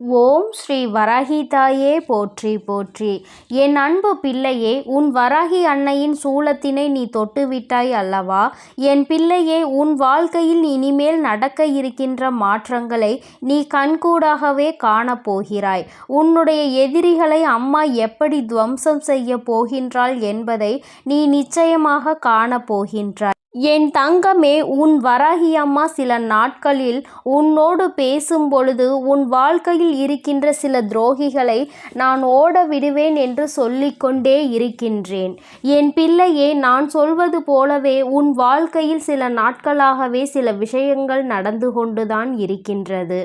ஓம் ஸ்ரீ வராகி தாயே போற்றி போற்றி. என் அன்பு பிள்ளையே, உன் வராகி அன்னையின் சூலத்தினை நீ தொட்டுவிட்டாய் அல்லவா? என் பிள்ளையே, உன் வாழ்க்கையில் இனிமேல் நடக்க இருக்கின்ற மாற்றங்களை நீ கண்கூடாகவே காணப்போகிறாய். உன்னுடைய எதிரிகளை அம்மா எப்படி துவம்சம் செய்ய போகின்றாள் என்பதை நீ நிச்சயமாக காணப்போகின்றாய். என் தங்கமே, உன் வராகி அம்மா சில நாட்களில் உன்னோடு பேசும் பொழுது உன் வாழ்க்கையில் இருக்கின்ற சில துரோகிகளை நான் ஓட விடுவேன் என்று சொல்லிக்கொண்டே இருக்கின்றேன். என் பிள்ளையே, நான் சொல்வது போலவே உன் வாழ்க்கையில் சில நாட்களாகவே சில விஷயங்கள் நடந்து கொண்டுதான் இருக்கின்றது.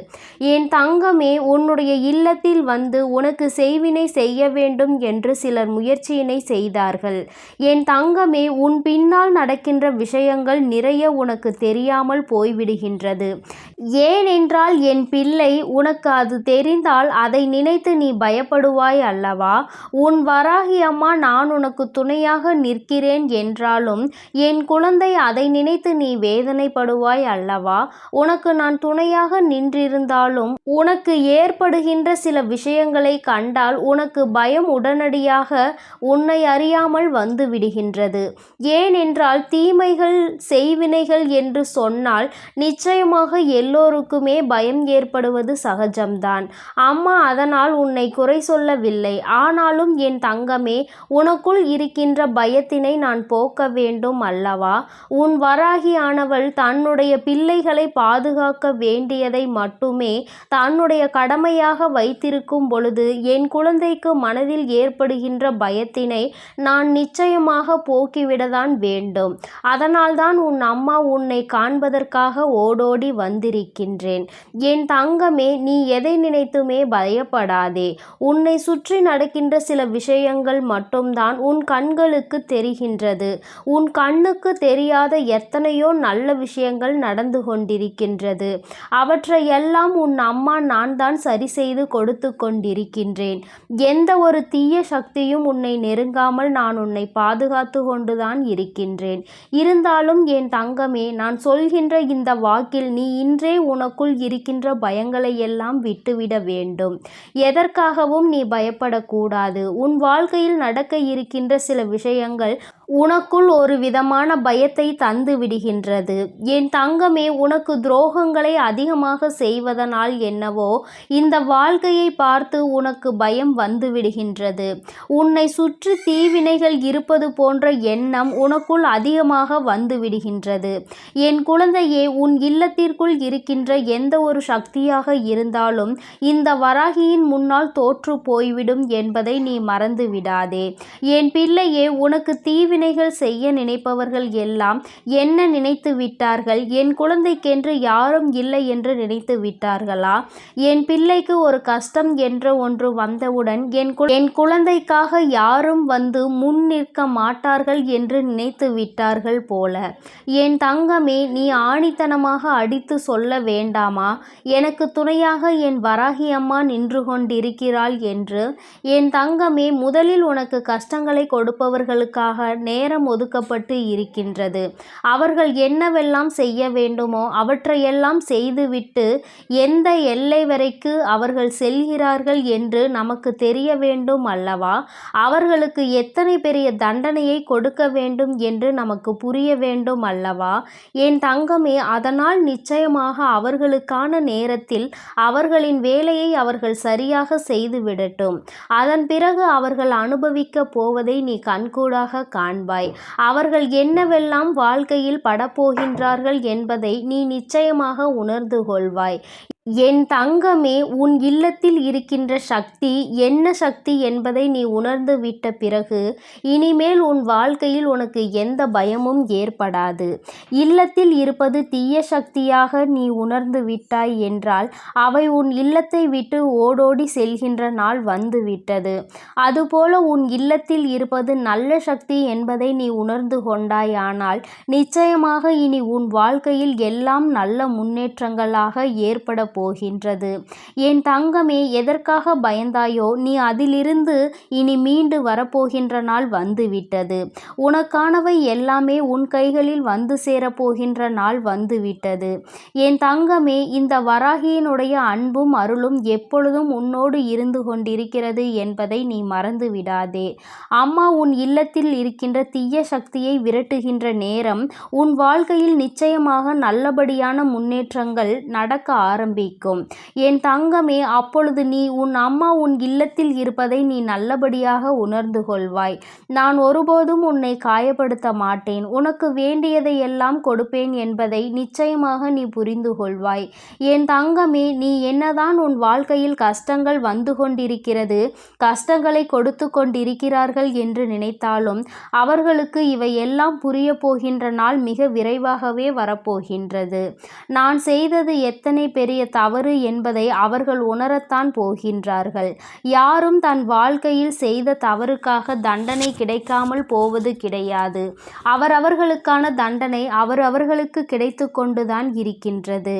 என் தங்கமே, உன்னுடைய இல்லத்தில் வந்து உனக்கு செய்வினை செய்ய வேண்டும் என்று சிலர் முயற்சியினை செய்தார்கள். என் தங்கமே, உன் பின்னால் நடக்கின்ற விஷயங்கள் நிறைய உனக்கு தெரியாமல் போய்விடுகின்றது. ஏனென்றால் என் பிள்ளை, உனக்கு அது தெரிந்தால் அதை நினைத்து நீ பயப்படுவாய் அல்லவா? உன் வராகி அம்மா நான் உனக்கு துணையாக நிற்கிறேன் என்றாலும் என் குழந்தை, அதை நினைத்து நீ வேதனைப்படுவாய் அல்லவா? உனக்கு நான் துணையாக நின்றிருந்தாலும் உனக்கு ஏற்படுகின்ற சில விஷயங்களை கண்டால் உனக்கு பயம் உடனடியாக உன்னை அறியாமல் வந்து விடுகின்றது. ஏனென்றால் தீமைகள் செய்வினைகள் என்று சொன்னால் நிச்சயமாக எல்லோருக்குமே பயம் ஏற்படுவது சகஜம்தான். அம்மா அதனால் உன்னை குறை சொல்லவில்லை. ஆனாலும் என் தங்கமே, உனக்குள் இருக்கின்ற பயத்தினை நான் போக்க வேண்டும் அல்லவா? உன் வராகி ஆனவள் தன்னுடைய பிள்ளைகளை பாதுகாக்க வேண்டியதை மட்டுமே தன்னுடைய கடமையாக வைத்திருக்கும் பொழுது என் குழந்தைக்கு மனதில் ஏற்படுகின்ற பயத்தினை நான் நிச்சயமாக போக்கிவிடத்தான் வேண்டும். அதனால்தான் உன் அம்மா உன்னை காண்பதற்காக ஓடோடி வந்திருக்கின்றேன். என் தங்கமே, நீ எதை நினைத்துமே பயப்படாதே. உன்னை சுற்றி நடக்கின்ற சில விஷயங்கள் மட்டும்தான் உன் கண்களுக்கு தெரிகின்றது. உன் கண்ணுக்கு தெரியாத எத்தனையோ நல்ல விஷயங்கள் நடந்து கொண்டிருக்கின்றது. அவற்றையெல்லாம் உன் அம்மா நான் தான் சரி செய்து கொடுத்து கொண்டிருக்கின்றேன். எந்த ஒரு தீய சக்தியும் உன்னை நெருங்காமல் நான் உன்னை பாதுகாத்து கொண்டுதான் இருக்கின்றேன். இருந்தாலும் என் தங்கமே, நான் சொல்கின்ற இந்த வாக்கில் நீ இன்றே உனக்குள் இருக்கின்ற பயங்களை எல்லாம் விட்டுவிட வேண்டும். எதற்காகவும் நீ பயப்படக்கூடாது. உன் வாழ்க்கையில் நடக்க இருக்கின்ற சில விஷயங்கள் உனக்குள் ஒரு விதமான பயத்தை தந்து விடுகின்றது. என் தங்கமே, உனக்கு துரோகங்களை அதிகமாக செய்வதனால் என்னவோ இந்த வாழ்க்கையை பார்த்து உனக்கு பயம் வந்து விடுகின்றது. உன்னை சுற்றி தீவினைகள் இருப்பது போன்ற எண்ணம் உனக்குள் அதிகமாக வந்து விடுகின்றது. என் குழந்தையே, உன் இல்லத்திற்குள் இருக்கின்ற எந்த ஒரு சக்தியாக இருந்தாலும் இந்த வராகியின் முன்னால் தோற்று போய்விடும் என்பதை நீ மறந்து விடாதே. என் பிள்ளையே, உனக்கு தீவினைகள் செய்ய நினைப்பவர்கள் எல்லாம் என்ன நினைத்து விட்டார்கள்? என் குழந்தைக்கென்று யாரும் இல்லை என்று நினைத்து விட்டார்களா? என் பிள்ளைக்கு ஒரு கஷ்டம் என்ற ஒன்று வந்தவுடன் என் குழந்தைக்காக யாரும் வந்து முன் நிற்க மாட்டார்கள் என்று நினைத்து விட்டார்கள் போல. என் தங்கமே, நீ ஆணித்தனமாக அடித்து சொல்ல வேண்டாமா, எனக்கு துணையாக என் வராகி அம்மா நின்று கொண்டிருக்கிறாள் என்று? என் தங்கமே, முதலில் உனக்கு கஷ்டங்களை கொடுப்பவர்களுக்காக நேரம் ஒதுக்கப்பட்டு இருக்கின்றது. அவர்கள் என்னவெல்லாம் செய்ய வேண்டுமோ அவற்றையெல்லாம் செய்துவிட்டு எந்த எல்லை வரைக்கு அவர்கள் செல்கிறார்கள் என்று நமக்கு தெரிய வேண்டும் அல்லவா? அவர்களுக்கு எத்தனை பெரிய தண்டனையை கொடுக்க வேண்டும் என்று நமக்கு புரிய வேண்டும் அல்லவா? என் தங்கமே, அதனால் நிச்சயமாக அவர்களுக்கான நேரத்தில் அவர்களின் வேலையை அவர்கள் சரியாக செய்துவிடட்டும். அதன் பிறகு அவர்கள் அனுபவிக்க போவதை நீ கண்கூடாக காண்பாய். அவர்கள் என்னவெல்லாம் வாழ்க்கையில் படப்போகின்றார்கள் என்பதை நீ நிச்சயமாக உணர்ந்து கொள்வாய். என் தங்கமே, உன் இல்லத்தில் இருக்கின்ற சக்தி என்ன சக்தி என்பதை நீ உணர்ந்து விட்ட பிறகு இனிமேல் உன் வாழ்க்கையில் உனக்கு எந்த பயமும் ஏற்படாது. இல்லத்தில் இருப்பது தீய சக்தியாக நீ உணர்ந்து விட்டாய் என்றால் அவை உன் இல்லத்தை விட்டு ஓடோடி செல்கின்ற நாள் வந்து விட்டது. அதுபோல உன் இல்லத்தில் இருப்பது நல்ல சக்தி என்பதை நீ உணர்ந்து கொண்டாயானால் நிச்சயமாக இனி உன் வாழ்க்கையில் எல்லாம் நல்ல முன்னேற்றங்களாக ஏற்பட போகின்றது. என் தங்கமே, எதற்காக பயந்தாயோ நீ அதிலிருந்து இனி மீண்டு வரப்போகின்ற நாள் வந்துவிட்டது. உனக்கானவை எல்லாமே உன் கைகளில் வந்து சேரப்போகின்ற நாள் வந்துவிட்டது. என் தங்கமே, இந்த வராகியினுடைய அன்பும் அருளும் எப்பொழுதும் உன்னோடு இருந்து கொண்டிருக்கிறது என்பதை நீ மறந்து விடாதே. அம்மா உன் இல்லத்தில் இருக்கின்ற தீய சக்தியை விரட்டுகின்ற நேரம் உன் வாழ்க்கையில் நிச்சயமாக நல்லபடியான முன்னேற்றங்கள் நடக்க ஆரம்பிக்கும். என் தங்கமே, அப்பொழுது நீ உன் அம்மா உன் இல்லத்தில் இருப்பதை நீ நல்லபடியாக உணர்ந்து கொள்வாய். நான் ஒருபோதும் உன்னை காயப்படுத்த மாட்டேன். உனக்கு வேண்டியதை எல்லாம் கொடுப்பேன் என்பதை நிச்சயமாக நீ புரிந்து கொள்வாய். என் தங்கமே, நீ என்னதான் உன் வாழ்க்கையில் கஷ்டங்கள் வந்து கொண்டிருக்கிறது, கஷ்டங்களை கொடுத்து கொண்டிருக்கிறார்கள் என்று நினைத்தாலும் அவர்களுக்கு இவை எல்லாம் புரிய போகின்ற நாள் மிக விரைவாகவே வரப்போகின்றது. நான் செய்தது எத்தனை பெரிய தவறு என்பதை அவர்கள் உணரத்தான் போகின்றார்கள். யாரும் தன் வாழ்க்கையில் செய்த தவறுக்காக தண்டனை கிடைக்காமல் போவது கிடையாது. அவர்களுக்கான தண்டனை அவர்களுக்கு கிடைத்து கொண்டுதான் இருக்கின்றது.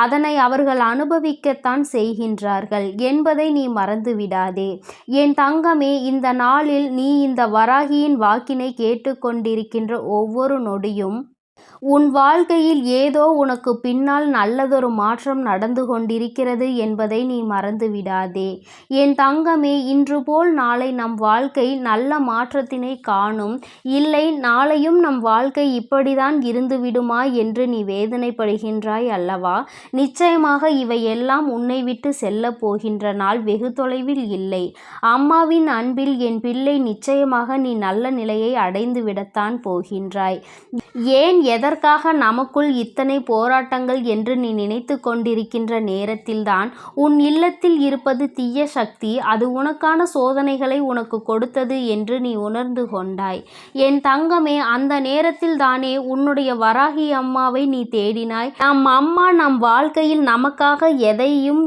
அதனை அவர்கள் அனுபவிக்கத்தான் செய்கின்றார்கள் என்பதை நீ மறந்துவிடாதே. என் தங்கமே, இந்த நாளில் நீ இந்த வராகியின் வாக்கினை கேட்டுக்கொண்டிருக்கின்ற ஒவ்வொரு நொடியும் உன் வாழ்க்கையில் ஏதோ உனக்கு பின்னால் நல்லதொரு மாற்றம் நடந்து கொண்டிருக்கிறது என்பதை நீ மறந்து விடாதே. என் தங்கமே, இன்று போல் நாளை நம் வாழ்க்கை நல்ல மாற்றத்தினை காணும். இல்லை, நாளையும் நம் வாழ்க்கை இப்படிதான் இருந்து விடுமா என்று நீ வேதனைப்படுகின்றாய் அல்லவா? நிச்சயமாக இவை எல்லாம் உன்னை விட்டு செல்ல போகின்ற நாள் வெகு தொலைவில் இல்லை. அம்மாவின் அன்பில் என் பிள்ளை, நிச்சயமாக நீ நல்ல நிலையை அடைந்து விடத்தான் போகின்றாய். ஏன், எதற்காக நமக்குள் இத்தனை போராட்டங்கள் என்று நீ நினைத்து கொண்டிருக்கின்ற நேரத்தில்தான் உன் இல்லத்தில் இருப்பது தீய சக்தி. அது உனக்கான சோதனைகளை உனக்கு கொடுத்தது என்று நீ உணர்ந்து கொண்டாய். என் தங்கமே, அந்த நேரத்தில் தானே உன்னுடைய வராகி அம்மாவை நீ தேடினாய். நம் அம்மா நம் வாழ்க்கையில் நமக்காக எதையும்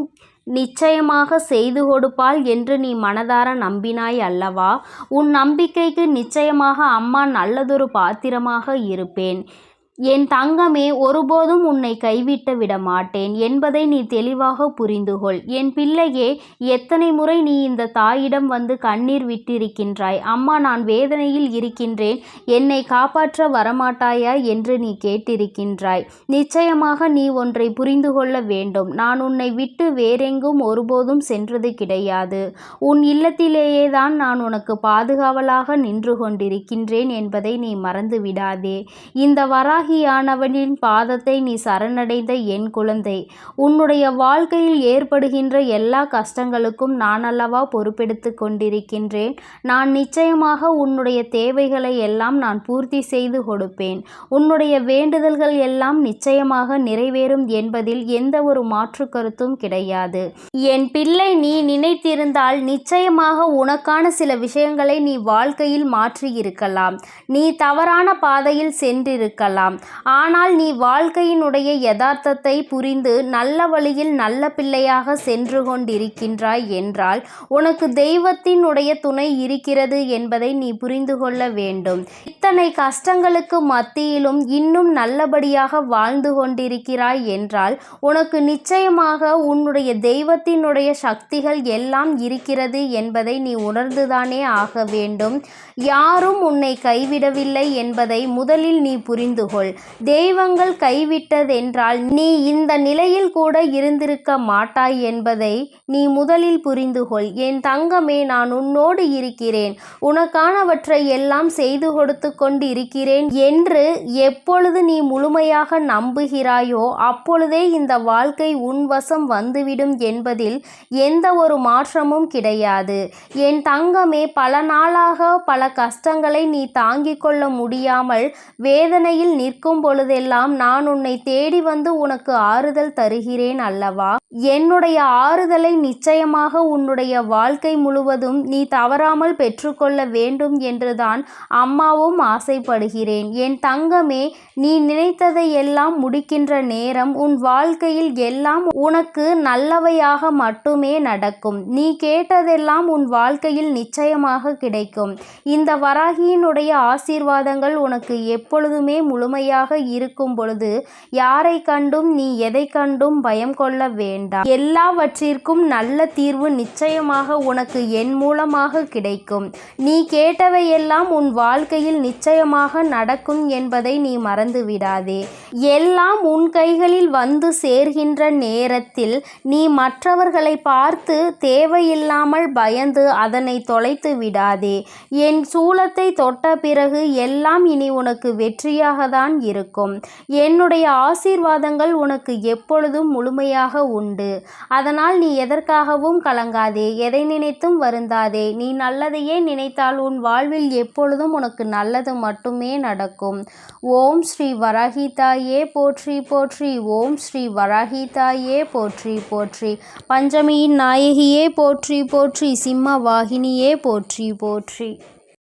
நிச்சயமாக செய்து கொடுப்பாள் என்று நீ மனதார நம்பினாய் அல்லவா? உன் நம்பிக்கைக்கு நிச்சயமாக அம்மா நல்லதொரு பாத்திரமாக இருப்பேன். என் தங்கமே, ஒருபோதும் உன்னை கைவிட்டு விட மாட்டேன் என்பதை நீ தெளிவாக புரிந்து கொள். என் பிள்ளையே, எத்தனை முறை நீ இந்த தாயிடம் வந்து கண்ணீர் விட்டிருக்கின்றாய். அம்மா, நான் வேதனையில் இருக்கின்றேன், என்னை காப்பாற்ற வரமாட்டாயா என்று நீ கேட்டிருக்கின்றாய். நிச்சயமாக நீ ஒன்றை புரிந்து கொள்ள வேண்டும். நான் உன்னை விட்டு வேறெங்கும் ஒருபோதும் சென்றது கிடையாது. உன் இல்லத்திலேயே தான் நான் உனக்கு பாதுகாவலாக நின்று கொண்டிருக்கின்றேன் என்பதை நீ மறந்து விடாதே. இந்த வராகியானவனின் பாதத்தை நீ சரணடைந்த என் குழந்தை, உன்னுடைய வாழ்க்கையில் ஏற்படுகின்ற எல்லா கஷ்டங்களுக்கும் நான் அல்லவா பொறுப்பெடுத்து கொண்டிருக்கின்றேன். நான் நிச்சயமாக உன்னுடைய தேவைகளை எல்லாம் நான் பூர்த்தி செய்து கொடுப்பேன். உன்னுடைய வேண்டுதல்கள் எல்லாம் நிச்சயமாக நிறைவேறும் என்பதில் எந்த ஒரு மாற்று கருத்தும் கிடையாது. என் பிள்ளை, நீ நினைத்திருந்தால் நிச்சயமாக உனக்கான சில விஷயங்களை நீ வாழ்க்கையில் மாற்றி இருக்கலாம். நீ தவறான பாதையில் சென்றிருக்கலாம். ஆனால் நீ வாழ்க்கையினுடைய யதார்த்தத்தை புரிந்து நல்ல வழியில் நல்ல பிள்ளையாக சென்று கொண்டிருக்கின்றாய் என்றால் உனக்கு தெய்வத்தினுடைய துணை இருக்கிறது என்பதை நீ புரிந்து கொள்ள வேண்டும். இத்தனை கஷ்டங்களுக்கு மத்தியிலும் இன்னும் நல்லபடியாக வாழ்ந்து கொண்டிருக்கிறாய் என்றால் உனக்கு நிச்சயமாக உன்னுடைய தெய்வத்தினுடைய சக்திகள் எல்லாம் இருக்கிறது என்பதை நீ உணர்ந்துதானே ஆக வேண்டும். யாரும் உன்னை கைவிடவில்லை என்பதை முதலில் நீ புரிந்து கொள். தெய்வங்கள் கைவிட்டதென்றால் நீ இந்த நிலையில் கூட இருந்திருக்க மாட்டாய் என்பதை நீ முதலில் புரிந்து கொள். என் தங்கமே, நான் உன்னோடு இருக்கிறேன், உனக்கானவற்றை எல்லாம் செய்து கொடுத்து கொண்டு இருக்கிறேன் என்று எப்பொழுது நீ முழுமையாக நம்புகிறாயோ அப்பொழுதே இந்த வாழ்க்கை உன் வசம் வந்துவிடும் என்பதில் எந்த ஒரு மாற்றமும் கிடையாது. என் தங்கமே, பல நாளாக பல கஷ்டங்களை நீ தாங்கிக் கொள்ள முடியாமல் வேதனையில் நிற்கும் பொழுதெல்லாம் நான் உன்னை தேடி வந்து உனக்கு ஆறுதல் தருகிறேன் அல்லவா? என்னுடைய ஆறுதலை நிச்சயமாக உன்னுடைய வாழ்க்கை முழுவதும் நீ தவறாமல் பெற்றுக்கொள்ள வேண்டும் என்றுதான் அம்மாவும் ஆசைப்படுகிறேன். என் தங்கமே, நீ நினைத்ததை எல்லாம் முடிக்கின்ற நேரம் உன் வாழ்க்கையில் எல்லாம் உனக்கு நல்லவையாக மட்டுமே நடக்கும். நீ கேட்டதெல்லாம் உன் வாழ்க்கையில் நிச்சயமாக கிடைக்கும். இந்த வராகியினுடைய ஆசீர்வாதங்கள் உனக்கு எப்பொழுதுமே முழுமையாக இருக்கும் பொழுது யாரை கண்டும் நீ எதை கண்டும் பயம் கொள்ள வேண்டும். வேண்டாம். எல்லாவற்றிற்கும் நல்ல தீர்வு நிச்சயமாக உனக்கு என் மூலமாக கிடைக்கும். நீ கேட்டவையெல்லாம் உன் வாழ்க்கையில் நிச்சயமாக நடக்கும் என்பதை நீ மறந்து விடாதே. எல்லாம் உன் கைகளில் வந்து சேர்கின்ற நேரத்தில் நீ மற்றவர்களை பார்த்து தேவையில்லாமல் பயந்து அதனை தொலைத்து விடாதே. என் சூலத்தை தொட்ட பிறகு எல்லாம் இனி உனக்கு வெற்றியாக தான் இருக்கும். என்னுடைய ஆசீர்வாதங்கள் உனக்கு எப்பொழுதும் முழுமையாக உண்டு. அதனால் நீ எதற்காகவும் கலங்காதே, எதை நினைத்தும் வருந்தாதே. நீ நல்லதையே நினைத்தால் உன் வாழ்வில் எப்பொழுதும் உனக்கு நல்லது மட்டுமே நடக்கும். ஓம் ஸ்ரீ வராகி தாயே போற்றி போற்றி. ஓம் ஸ்ரீ வராகி தாயே போற்றி போற்றி. பஞ்சமியின் நாயகியே போற்றி போற்றி. சிம்ம வாகினியே போற்றி போற்றி.